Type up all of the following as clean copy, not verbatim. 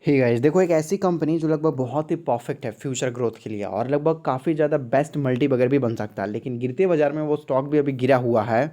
Hey guys, देखो एक ऐसी कंपनी जो लगभग बहुत ही परफेक्ट है फ्यूचर ग्रोथ के लिए और लगभग काफ़ी ज़्यादा बेस्ट मल्टी बगर भी बन सकता है, लेकिन गिरते बाजार में वो स्टॉक भी अभी गिरा हुआ है।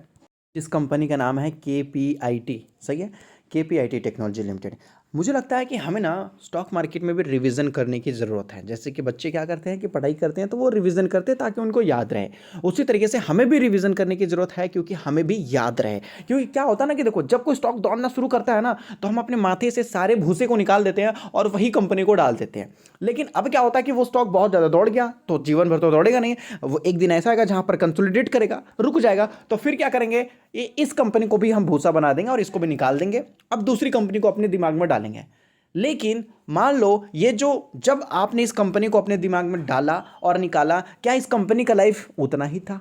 इस कंपनी का नाम है KPIT। सही है, KPIT टेक्नोलॉजी लिमिटेड। मुझे लगता है कि हमें ना स्टॉक मार्केट में भी रिवीजन करने की ज़रूरत है। जैसे कि बच्चे क्या करते हैं कि पढ़ाई करते हैं तो वो रिवीजन करते हैं ताकि उनको याद रहे। उसी तरीके से हमें भी रिवीजन करने की ज़रूरत है क्योंकि हमें भी याद रहे। क्योंकि क्या होता है ना कि देखो, जब कोई स्टॉक दौड़ना शुरू करता है ना, तो हम अपने माथे से सारे भूसे को निकाल देते हैं और वही कंपनी को डाल देते हैं। लेकिन अब क्या होता है कि वो स्टॉक बहुत ज़्यादा दौड़ गया तो जीवन भर तो दौड़ेगा नहीं। वो एक दिन ऐसा आएगा जहां पर कंसोलिडेट करेगा, रुक जाएगा, तो फिर क्या करेंगे, ये इस कंपनी को भी हम भूसा बना देंगे और इसको भी निकाल देंगे। अब दूसरी कंपनी को अपने दिमाग में डालेंगे। लेकिन मान लो ये जो, जब आपने इस कंपनी को अपने दिमाग में डाला और निकाला, क्या इस कंपनी का लाइफ उतना ही था?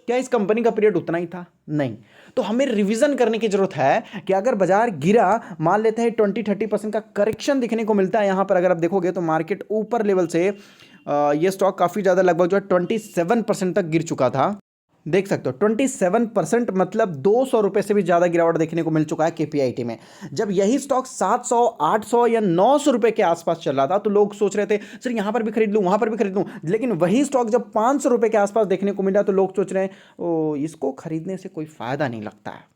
क्या इस कंपनी का पीरियड उतना ही था? नहीं। तो हमें रिवीजन करने की जरूरत है कि अगर बाजार गिरा, मान लेते हैं 20-30% का करेक्शन दिखने को मिलता है यहां पर, अगर आप देखोगे तो मार्केट ऊपर लेवल से ये स्टॉक काफी ज्यादा लगभग जो है 27% तक गिर चुका था। देख सकते हो 27%, मतलब 200 रुपये से भी ज़्यादा गिरावट देखने को मिल चुका है KPIT में। जब यही स्टॉक 700, 800 या 900 रुपये के आसपास चल रहा था तो लोग सोच रहे थे सर यहाँ पर भी खरीद लूँ, वहाँ पर भी खरीद लूँ। लेकिन वही स्टॉक जब 500 रुपये के आसपास देखने को मिला तो लोग सोच रहे हैं ओ, इसको खरीदने से कोई फ़ायदा नहीं लगता है।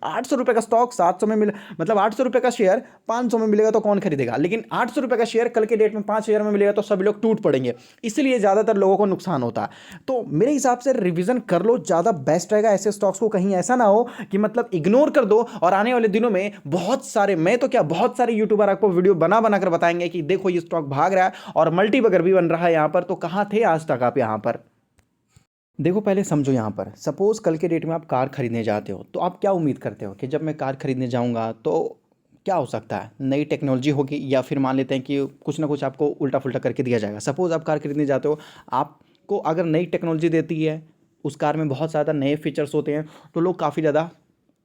800 रुपये का स्टॉक 700 में मिले, मतलब 800 रुपये का शेयर 500 में मिलेगा तो कौन खरीदेगा? लेकिन 800 रुपये का शेयर कल के डेट में 5000 में मिलेगा तो सभी लोग टूट पड़ेंगे। इसलिए ज़्यादातर लोगों को नुकसान होता है। तो मेरे हिसाब से रिवीजन कर लो, ज़्यादा बेस्ट रहेगा ऐसे स्टॉक्स को। कहीं ऐसा ना हो कि मतलब इग्नोर कर दो और आने वाले दिनों में बहुत सारे, मैं तो क्या, बहुत सारे यूट्यूबर आपको वीडियो बना बना कर बताएंगे कि देखो ये स्टॉक भाग रहा है और मल्टी बगर भी बन रहा है यहाँ पर। तो कहाँ थे आज तक आप यहाँ पर? देखो पहले समझो, यहाँ पर सपोज कल के डेट में आप कार खरीदने जाते हो तो आप क्या उम्मीद करते हो कि जब मैं कार खरीदने जाऊंगा तो क्या हो सकता है? नई टेक्नोलॉजी होगी, या फिर मान लेते हैं कि कुछ ना कुछ आपको उल्टा फुल्टा करके दिया जाएगा। सपोज आप कार खरीदने जाते हो, आपको अगर नई टेक्नोलॉजी देती है, उस कार में बहुत ज़्यादा नए फीचर्स होते हैं तो लोग काफ़ी ज़्यादा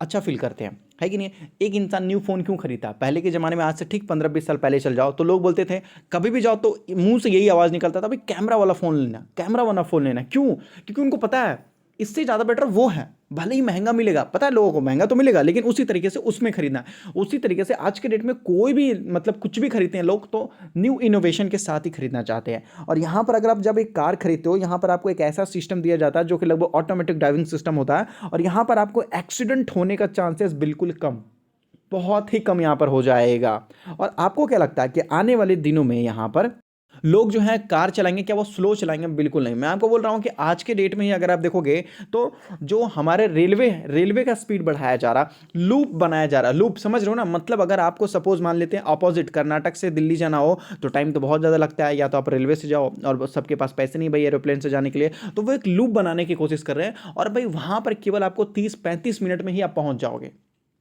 अच्छा फील करते हैं, है कि नहीं? एक इंसान न्यू फ़ोन क्यों खरीदता? पहले के ज़माने में आज से ठीक 15-20 साल पहले चल जाओ तो लोग बोलते थे, कभी भी जाओ तो मुंह से यही आवाज़ निकलता था, भाई कैमरा वाला फ़ोन लेना, कैमरा वाला फ़ोन लेना। क्यों? क्योंकि उनको पता है इससे ज़्यादा बेटर वो है। भले ही महंगा मिलेगा, पता है लोगों को महंगा तो मिलेगा, लेकिन उसी तरीके से उसमें खरीदना है। उसी तरीके से आज के डेट में कोई भी, मतलब कुछ भी खरीदते हैं लोग तो न्यू इनोवेशन के साथ ही खरीदना चाहते हैं। और यहाँ पर अगर आप जब एक कार खरीदते हो, यहाँ पर आपको एक ऐसा सिस्टम दिया जाता है जो कि लगभग ऑटोमेटिक ड्राइविंग सिस्टम होता है, और यहाँ पर आपको एक्सीडेंट होने का चांसेस बिल्कुल कम, बहुत ही कम यहाँ पर हो जाएगा। और आपको क्या लगता है कि आने वाले दिनों में यहाँ पर लोग जो हैं कार चलाएंगे, क्या वो स्लो चलाएंगे? बिल्कुल नहीं। मैं आपको बोल रहा हूँ कि आज के डेट में ही अगर आप देखोगे तो जो हमारे रेलवे का स्पीड बढ़ाया जा रहा, लूप बनाया जा रहा, लूप समझ रहे हो ना? मतलब अगर आपको सपोज मान लेते हैं अपोजिट कर्नाटक से दिल्ली जाना हो तो टाइम तो बहुत ज़्यादा लगता है, या तो आप रेलवे से जाओ और सबके पास पैसे नहीं भाई एरोप्लेन से जाने के लिए, तो वो एक लूप बनाने की कोशिश कर रहे हैं और भाई वहाँ पर केवल आपको 30-35 मिनट में ही आप पहुँच जाओगे।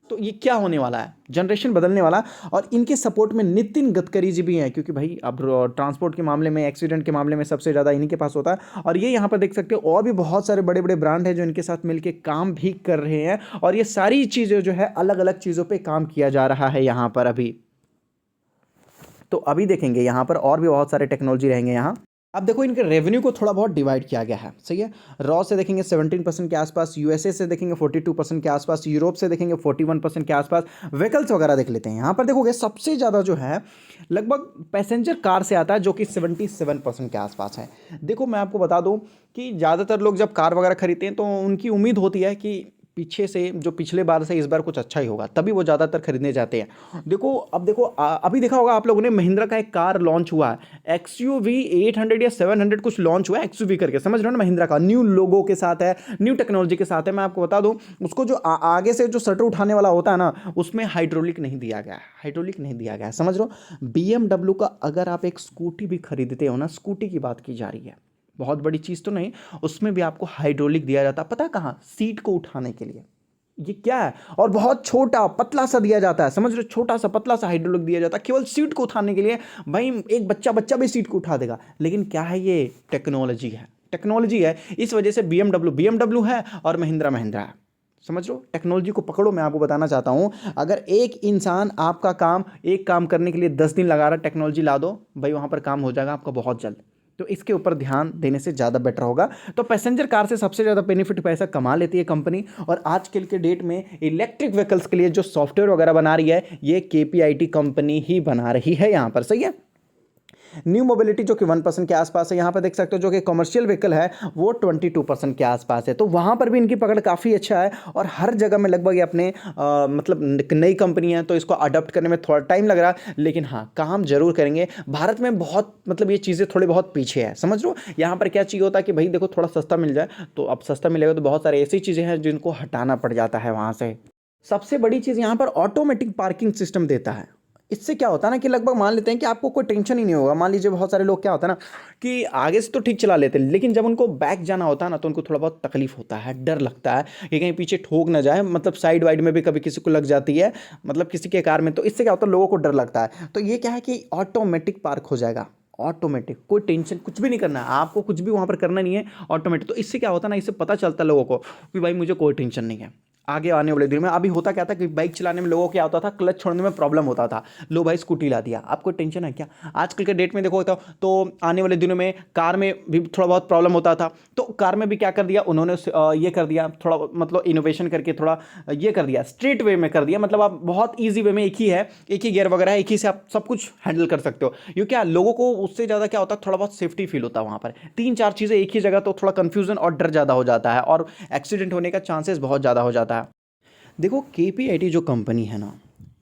तो ये क्या होने वाला है? जनरेशन बदलने वाला। और इनके सपोर्ट में नितिन गडकरी जी भी हैं, क्योंकि भाई अब ट्रांसपोर्ट के मामले में, एक्सीडेंट के मामले में सबसे ज़्यादा इन्हीं के पास होता है। और ये यहाँ पर देख सकते हो और भी बहुत सारे बड़े बड़े ब्रांड हैं जो इनके साथ मिलकर काम भी कर रहे हैं, और ये सारी चीज़ें जो है अलग अलग चीज़ों पर काम किया जा रहा है यहाँ पर अभी। तो अभी देखेंगे यहाँ पर और भी बहुत सारे टेक्नोलॉजी रहेंगे यहाँ। अब देखो इनके रेवेन्यू को थोड़ा बहुत डिवाइड किया गया है, सही है। रॉ से देखेंगे 17% के आसपास, यूएसए से देखेंगे 42% के आसपास, यूरोप से देखेंगे 41% के आसपास। व्हीकल्स वगैरह देख लेते हैं। यहाँ पर देखोगे सबसे ज़्यादा जो है लगभग पैसेंजर कार से आता है जो कि 77% के आसपास है। देखो मैं आपको बता दूँ कि ज़्यादातर लोग जब कार वगैरह खरीदते हैं तो उनकी उम्मीद होती है कि पीछे से, जो पिछले बार से इस बार कुछ अच्छा ही होगा, तभी वो ज़्यादातर खरीदने जाते हैं। देखो अब देखो अभी देखा होगा आप लोगों ने, महिंद्रा का एक कार लॉन्च हुआ है, XUV 800 या 700 कुछ लॉन्च हुआ है, XUV करके, समझ रहे हो ना? महिंद्रा का न्यू लोगो के साथ है, न्यू टेक्नोलॉजी के साथ है। मैं आपको बता दूं, उसको जो आगे से जो शटर उठाने वाला होता है ना, उसमें हाइड्रोलिक नहीं दिया गया है, हाइड्रोलिक नहीं दिया गया है, समझ रहे हो? BMW का अगर आप एक स्कूटी भी खरीदते हो ना, स्कूटी की बात की जा रही है, बहुत बड़ी चीज़ तो नहीं, उसमें भी आपको हाइड्रोलिक दिया जाता है। पता है कहाँ? सीट को उठाने के लिए। ये क्या है? और बहुत छोटा पतला सा दिया जाता है, समझ रहे हो? छोटा सा पतला सा हाइड्रोलिक दिया जाता है केवल सीट को उठाने के लिए। भाई एक बच्चा बच्चा भी सीट को उठा देगा। लेकिन क्या है? ये टेक्नोलॉजी है, टेक्नोलॉजी है। इस वजह से BMW है और महिंद्रा है। समझ लो, टेक्नोलॉजी को पकड़ो। मैं आपको बताना चाहता हूं, अगर एक इंसान आपका काम, एक काम करने के लिए 10 दिन लगा रहा, टेक्नोलॉजी ला दो भाई, वहां पर काम हो जाएगा आपका बहुत जल्द। तो इसके ऊपर ध्यान देने से ज़्यादा बेटर होगा। तो पैसेंजर कार से सबसे ज़्यादा बेनिफिट पैसा कमा लेती है कंपनी, और आजकल के डेट में इलेक्ट्रिक व्हीकल्स के लिए जो सॉफ्टवेयर वगैरह बना रही है ये KPIT कंपनी ही बना रही है यहाँ पर। सही है। न्यू मोबिलिटी जो कि 1% के आसपास है, यहाँ पर देख सकते हो जो कि कमर्शियल व्हीकल है वो 22% के आसपास है। तो वहाँ पर भी इनकी पकड़ काफ़ी अच्छा है, और हर जगह में लगभग ये अपने मतलब नई कंपनी है तो इसको अडॉप्ट करने में थोड़ा टाइम लग रहा है, लेकिन हाँ काम जरूर करेंगे। भारत में बहुत मतलब ये चीज़ें थोड़ी बहुत पीछे है, समझ लो। यहाँ पर क्या चाहिए होता है कि भाई देखो थोड़ा सस्ता मिल जाए, तो अब सस्ता मिलेगा तो बहुत सारी ऐसी चीज़ें हैं जिनको हटाना पड़ जाता है वहाँ से। सबसे बड़ी चीज़ यहाँ पर ऑटोमेटिक पार्किंग सिस्टम देता है। इससे क्या होता है ना कि लगभग मान लेते हैं कि आपको कोई टेंशन ही नहीं होगा। मान लीजिए बहुत सारे लोग क्या होता है ना कि आगे से तो ठीक चला लेते हैं, लेकिन जब उनको बैक जाना होता है ना तो उनको थोड़ा बहुत तकलीफ होता है, डर लगता है कि कहीं पीछे ठोक ना जाए। मतलब साइड वाइड में भी कभी किसी को लग जाती है, मतलब किसी के कार में, तो इससे क्या होता है लोगों को डर लगता है। तो ये क्या है कि ऑटोमेटिक पार्क हो जाएगा, ऑटोमेटिक, कोई टेंशन कुछ भी नहीं करना है आपको, कुछ भी वहाँ पर करना नहीं है, ऑटोमेटिक। तो इससे क्या होता है ना, इससे पता चलता है लोगों को कि भाई मुझे कोई टेंशन नहीं है आगे आने वाले दिन में। अभी होता क्या था कि बाइक चलाने में लोगों को क्या होता था, क्लच छोड़ने में प्रॉब्लम होता था, लो भाई स्कूटी ला दिया, आपको टेंशन है क्या। आजकल के डेट में देखो तो आने वाले दिनों में कार में भी थोड़ा बहुत प्रॉब्लम होता था, तो कार में भी क्या कर दिया उन्होंने, ये कर दिया थोड़ा मतलब इनोवेशन करके, थोड़ा ये कर दिया, स्ट्रेट वे में कर दिया। मतलब आप बहुत ईजी वे में, एक ही है, एक ही गियर वगैरह है, एक ही से आप सब कुछ हैंडल कर सकते हो। ये क्या लोगों को उससे ज़्यादा क्या होता है, थोड़ा बहुत सेफ्टी फील होता है वहाँ पर। 3-4 चीज़ें एक ही जगह तो थोड़ा कन्फ्यूजन और डर ज़्यादा हो जाता है, और एक्सीडेंट होने का चांसेस बहुत ज़्यादा हो जाता है। देखो KPIT जो कंपनी है ना,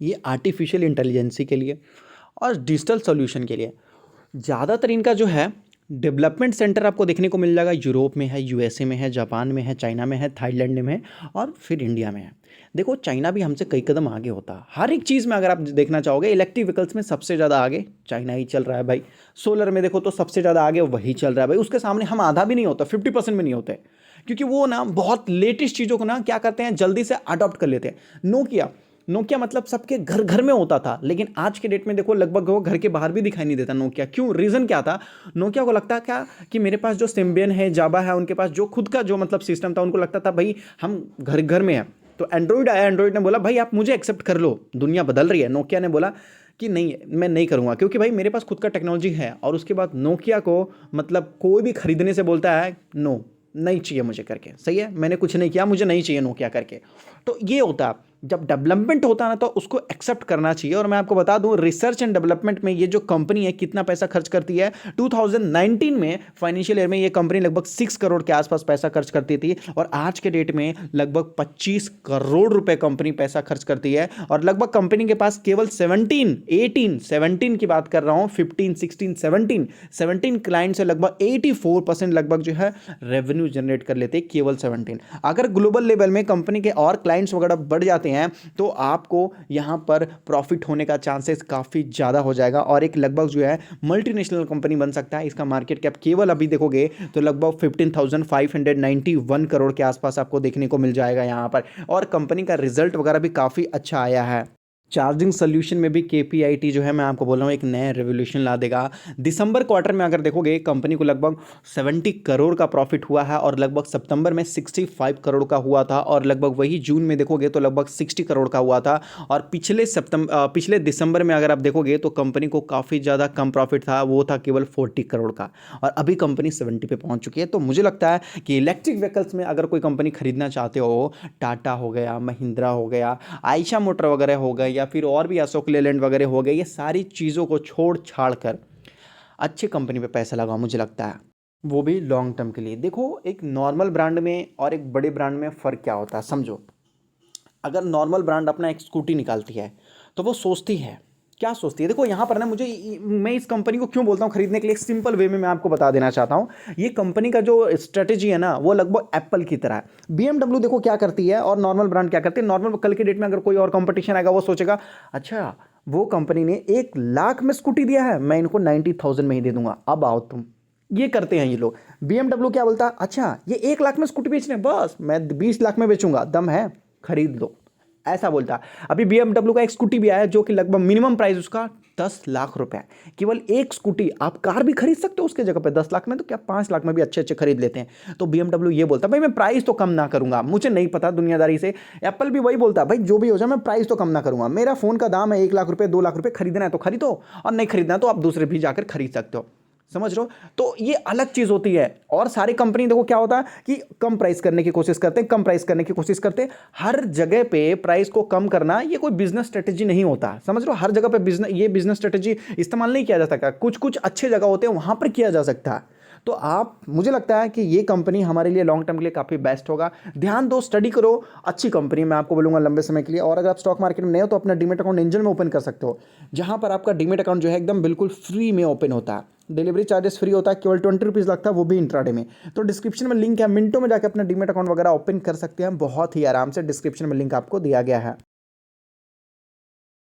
ये आर्टिफिशियल इंटेलिजेंसी के लिए और डिजिटल सॉल्यूशन के लिए ज़्यादातर इनका जो है डेवलपमेंट सेंटर आपको देखने को मिल जाएगा। यूरोप में है, USA में है, जापान में है, चाइना में है, थाईलैंड में है, और फिर इंडिया में है। देखो चाइना भी हमसे कई कदम आगे होता है हर एक चीज़ में। अगर आप देखना चाहोगे इलेक्ट्रिक व्हीकल्स में सबसे ज़्यादा आगे चाइना ही चल रहा है भाई। सोलर में देखो तो सबसे ज़्यादा आगे वही चल रहा है भाई। उसके सामने हम आधा भी नहीं होता, 50% में नहीं होते, क्योंकि वो ना बहुत लेटेस्ट चीज़ों को ना क्या करते हैं जल्दी से अडॉप्ट कर लेते हैं। नोकिया मतलब सबके घर घर में होता था, लेकिन आज के डेट में देखो लगभग वो घर के बाहर भी दिखाई नहीं देता नोकिया। क्यों, रीज़न क्या था, नोकिया को लगता क्या कि मेरे पास जो सिम्बियन है, जावा है, उनके पास जो खुद का जो मतलब सिस्टम था, उनको लगता था भाई हम घर घर में है। तो एंड्रॉइड आया, एंड्रॉइड ने बोला भाई आप मुझे एक्सेप्ट कर लो, दुनिया बदल रही है। नोकिया ने बोला कि नहीं मैं नहीं करूँगा, क्योंकि भाई मेरे पास खुद का टेक्नोलॉजी है। और उसके बाद नोकिया को मतलब कोई भी खरीदने से बोलता है नो, नहीं चाहिए मुझे करके। सही है, मैंने कुछ नहीं किया, मुझे नहीं चाहिए नोकिया करके। तो ये होता है जब डेवलपमेंट होता है ना, तो उसको एक्सेप्ट करना चाहिए। और मैं आपको बता दूं रिसर्च एंड डेवलपमेंट में ये जो कंपनी है कितना पैसा खर्च करती है। 2019 में फाइनेंशियल ईयर में ये कंपनी लगभग 6 करोड़ के आसपास पैसा खर्च करती थी, और आज के डेट में लगभग 25 करोड़ रुपए कंपनी पैसा खर्च करती है। और लगभग कंपनी के पास केवल 17 की बात कर रहा हूं, 15 16 17 क्लाइंट से लगभग 84% लगभग जो है रेवेन्यू जनरेट कर लेते हैं, केवल 17। अगर ग्लोबल लेवल में कंपनी के और क्लाइंट्स वगैरह बढ़ जाते हैं तो आपको यहां पर प्रॉफिट होने का चांसेस काफी ज्यादा हो जाएगा, और एक लगभग जो है मल्टीनेशनल कंपनी बन सकता है। इसका मार्केट कैप केवल अभी देखोगे तो लगभग 15,591 करोड़ के आसपास आपको देखने को मिल जाएगा यहां पर। और कंपनी का रिजल्ट वगैरह भी काफी अच्छा आया है। चार्जिंग सोल्यूशन में भी KPIT जो है मैं आपको बोल रहा हूँ एक नया रेवोल्यूशन ला देगा। दिसंबर क्वार्टर में अगर देखोगे कंपनी को लगभग 70 करोड़ का प्रॉफिट हुआ है, और लगभग सितंबर में 65 करोड़ का हुआ था, और लगभग वही जून में देखोगे तो लगभग 60 करोड़ का हुआ था। और पिछले दिसंबर में अगर आप देखोगे तो कंपनी को काफ़ी ज़्यादा कम प्रॉफिट था, वो था केवल 40 करोड़ का, और अभी कंपनी 70 पे पहुँच चुकी है। तो मुझे लगता है कि इलेक्ट्रिक व्हीकल्स में अगर कोई कंपनी खरीदना चाहते हो, टाटा हो गया, महिंद्रा हो गया, आयशा मोटर वगैरह हो गया, या फिर और भी अशोक लेलैंड वगैरह हो गए, ये सारी चीज़ों को छोड़ छाड़ कर अच्छी कंपनी पे पैसा लगाओ, मुझे लगता है वो भी लॉन्ग टर्म के लिए। देखो एक नॉर्मल ब्रांड में और एक बड़े ब्रांड में फ़र्क क्या होता है समझो। अगर नॉर्मल ब्रांड अपना एक स्कूटी निकालती है तो वो सोचती है, क्या सोचती है, देखो यहाँ पर ना मैं इस कंपनी को क्यों बोलता हूँ खरीदने के लिए, एक सिंपल वे में मैं आपको बता देना चाहता हूँ। ये कंपनी का जो स्ट्रेटेजी है ना वो लगभग एप्पल की तरह है। BMW देखो क्या करती है और नॉर्मल ब्रांड क्या करती है। नॉर्मल कल के डेट में अगर कोई और कंपटीशन आएगा वो सोचेगा अच्छा वो कंपनी ने 1 लाख में स्कूटी दिया है, मैं इनको 90,000 में ही दे दूंगा, अब आओ तुम। ये करते हैं ये लोग। BMW क्या बोलता है, अच्छा ये 1 लाख में स्कूटी बेच रहे हैं, बस मैं 20 लाख में बेचूंगा, दम है खरीद लो, ऐसा बोलता है। अभी BMW का एक स्कूटी भी आया जो कि लगभग मिनिमम प्राइस उसका 10 लाख रुपए है। केवल एक स्कूटी, आप कार भी खरीद सकते हो उसके जगह पे 10 लाख में, तो क्या 5 लाख में भी अच्छे अच्छे खरीद लेते हैं। तो BMW ये बोलता है भाई मैं प्राइस तो कम ना करूंगा, मुझे नहीं पता दुनियादारी से। एप्पल भी वही बोलता है भाई जो भी हो जाए मैं प्राइस तो कम ना करूंगा, मेरा फोन का दाम है 1 लाख रुपए 2 लाख रुपए, खरीदना है तो खरीदो और नहीं खरीदना तो आप दूसरे भी जाकर खरीद सकते हो। समझ रहे हो। तो ये अलग चीज़ होती है। और सारी कंपनी देखो क्या होता है कि कम प्राइस करने की कोशिश करते हैं, कम प्राइस करने की कोशिश करते हैं। हर जगह पे प्राइस को कम करना ये कोई बिजनेस स्ट्रेटेजी नहीं होता, समझ लो। हर जगह पे बिजनेस स्ट्रेटेजी इस्तेमाल नहीं किया जा सकता। कुछ कुछ अच्छे जगह होते हैं वहां पर किया जा सकता है। तो आप, मुझे लगता है कि ये कंपनी हमारे लिए लॉन्ग टर्म के लिए काफ़ी बेस्ट होगा। ध्यान दो, स्टडी करो, अच्छी कंपनी मैं आपको बोलूँगा लंबे समय के लिए। और अगर आप स्टॉक मार्केट में नहीं हो तो अपना डीमेट अकाउंट एंजल में ओपन कर सकते हो, जहाँ पर आपका डीमेट अकाउंट जो है एकदम बिल्कुल फ्री में ओपन होता है। डिलीवरी चार्जेस फ्री होता है, केवल 20 रुपीज़ लगता है, वो भी इंट्राडे में। तो डिस्क्रिप्शन में लिंक है, मिनटों में जाकर अपना डीमेट अकाउंट वगैरह ओपन कर सकते हैं बहुत ही आराम से। डिस्क्रिप्शन में लिंक आपको दिया गया है।